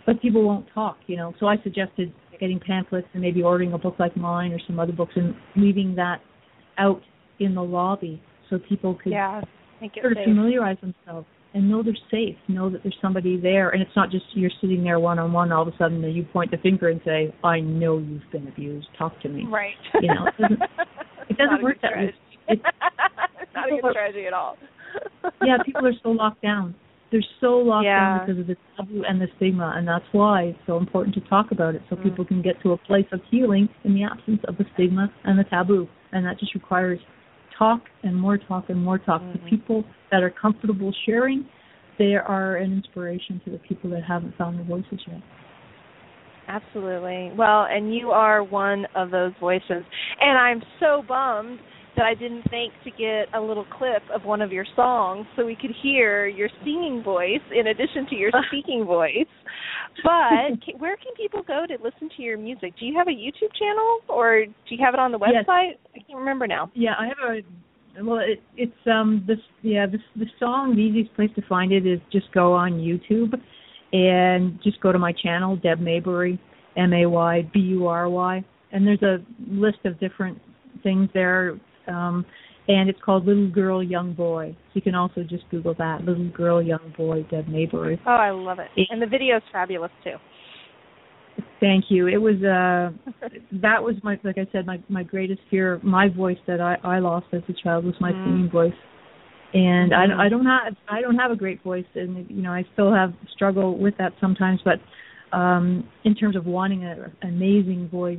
but people won't talk, So I suggested getting pamphlets and maybe ordering a book like mine or some other books and leaving that out in the lobby so people could sort of familiarize themselves and know they're safe, know that there's somebody there. And it's not just you're sitting there one-on-one, all of a sudden you point the finger and say, I know you've been abused, talk to me. Right. It doesn't work that way. It's not a good strategy at all. People are so locked down. They're so locked down because of the taboo and the stigma, and that's why it's so important to talk about it, so people can get to a place of healing in the absence of the stigma and the taboo. And that just requires talk and more talk and more talk. The people that are comfortable sharing, they are an inspiration to the people that haven't found their voices yet. Absolutely. Well, and you are one of those voices. And I'm so bummed that I didn't think to get a little clip of one of your songs so we could hear your singing voice in addition to your speaking voice. But where can people go to listen to your music? Do you have a YouTube channel, or do you have it on the website? Yes. I can't remember now. Yeah, I have the song, the easiest place to find it is just go on YouTube and just go to my channel, Deb Maybury, Maybury, and there's a list of different things there. And it's called Little Girl, Young Boy. So you can also just Google that, Little Girl, Young Boy, Deb Maybury. Oh, I love it. And the video's fabulous, too. Thank you. It was, that was like I said, my greatest fear. My voice that I lost as a child was my singing voice. And I don't have a great voice, and, I still have struggle with that sometimes, but in terms of wanting an amazing voice,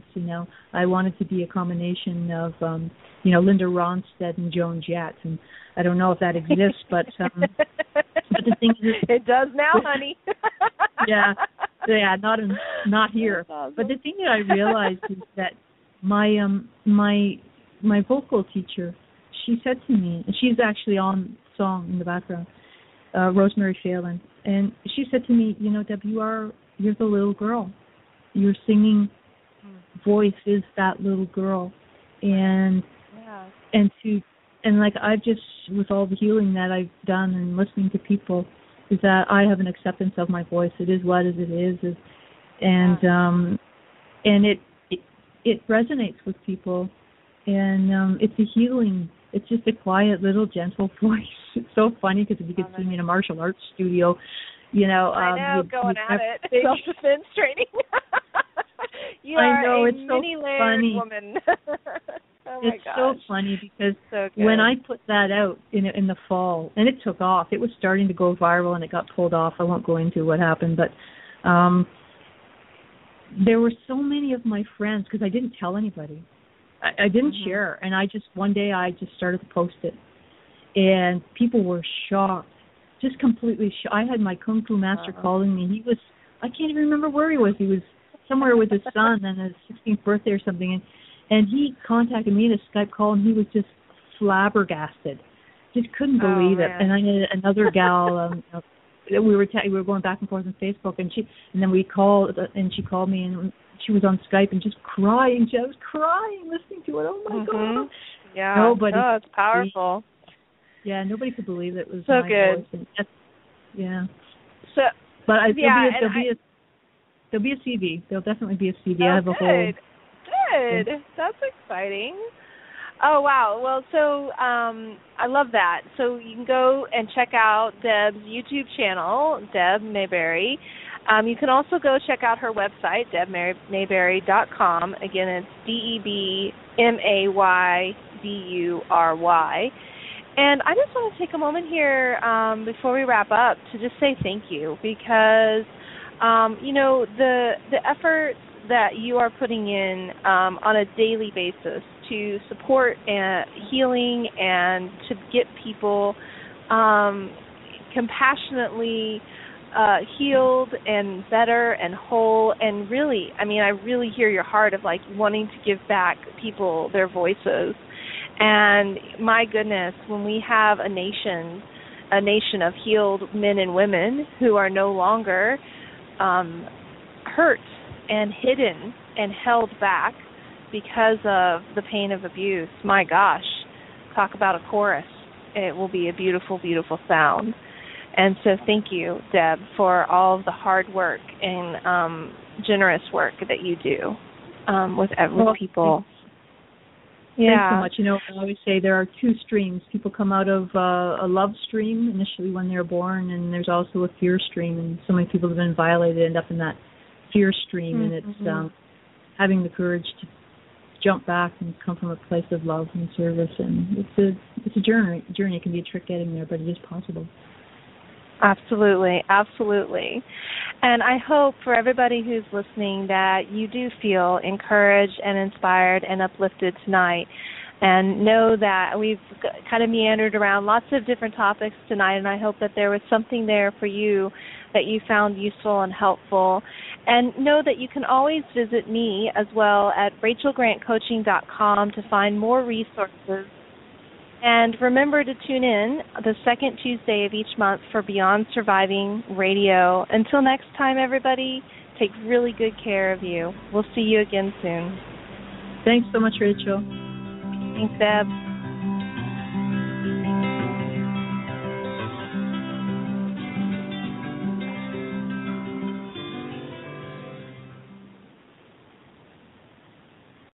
I wanted to be a combination of, Linda Ronstadt and Joan Jett, and I don't know if that exists, but the thing is, it does now, honey. yeah, not here. Awesome. But the thing that I realized is that my vocal teacher, she said to me, and she's actually on song in the background, Rosemary Phelan, and she said to me, Deb, you're the little girl. Your singing voice is that little girl, and like I've just, with all the healing that I've done and listening to people, is that I have an acceptance of my voice. It is what it is, and it resonates with people, and it's a healing. It's just a quiet, little, gentle voice. It's so funny because if you could see me in a martial arts studio, I know, going at it, self-defense training. You are a many-layered woman. Oh my gosh. It's so funny because so when I put that out in the fall, and it took off, it was starting to go viral and it got pulled off. I won't go into what happened, but there were so many of my friends, because I didn't tell anybody. I didn't share, and one day I just started to post it, and people were shocked, just completely shocked. I had my Kung Fu master calling me. I can't even remember where he was. He was somewhere with his son on his 16th birthday or something, and he contacted me in a Skype call, and he was just flabbergasted, just couldn't believe it. And I had another gal, we were going back and forth on Facebook, and then we called, and she called me, and she was on Skype and just crying. I was crying listening to it. Oh my God! Yeah, it's powerful. Yeah, nobody could believe it was so my good. Voice. And So, but there'll be a CD. There'll definitely be a CD. I have a whole. Good. That's exciting. Oh, wow. Well, so I love that. So you can go and check out Deb's YouTube channel, Deb Maybury. You can also go check out her website, debmaybury.com. Again, it's DebMaybury. And I just want to take a moment here before we wrap up to just say thank you, because, the effort that you are putting in on a daily basis to support healing and to get people compassionately healed and better and whole, and really, I really hear your heart of like wanting to give back people their voices. And my goodness, when we have a nation of healed men and women who are no longer hurt and hidden and held back because of the pain of abuse, my gosh, talk about a chorus. It will be a beautiful, beautiful sound. And so thank you, Deb, for all of the hard work and generous work that you do with people. Thanks so much. I always say there are two streams. People come out of a love stream initially when they're born, and there's also a fear stream, and so many people have been violated end up in that fear stream, and it's having the courage to jump back and come from a place of love and service, and it's a journey. It can be a trick getting there, but it is possible. Absolutely, absolutely. And I hope for everybody who's listening that you do feel encouraged and inspired and uplifted tonight, and know that we've kind of meandered around lots of different topics tonight, and I hope that there was something there for you that you found useful and helpful. And know that you can always visit me as well at rachelgrantcoaching.com to find more resources. And remember to tune in the second Tuesday of each month for Beyond Surviving Radio. Until next time, everybody, take really good care of you. We'll see you again soon. Thanks so much, Rachel. Thanks, Deb.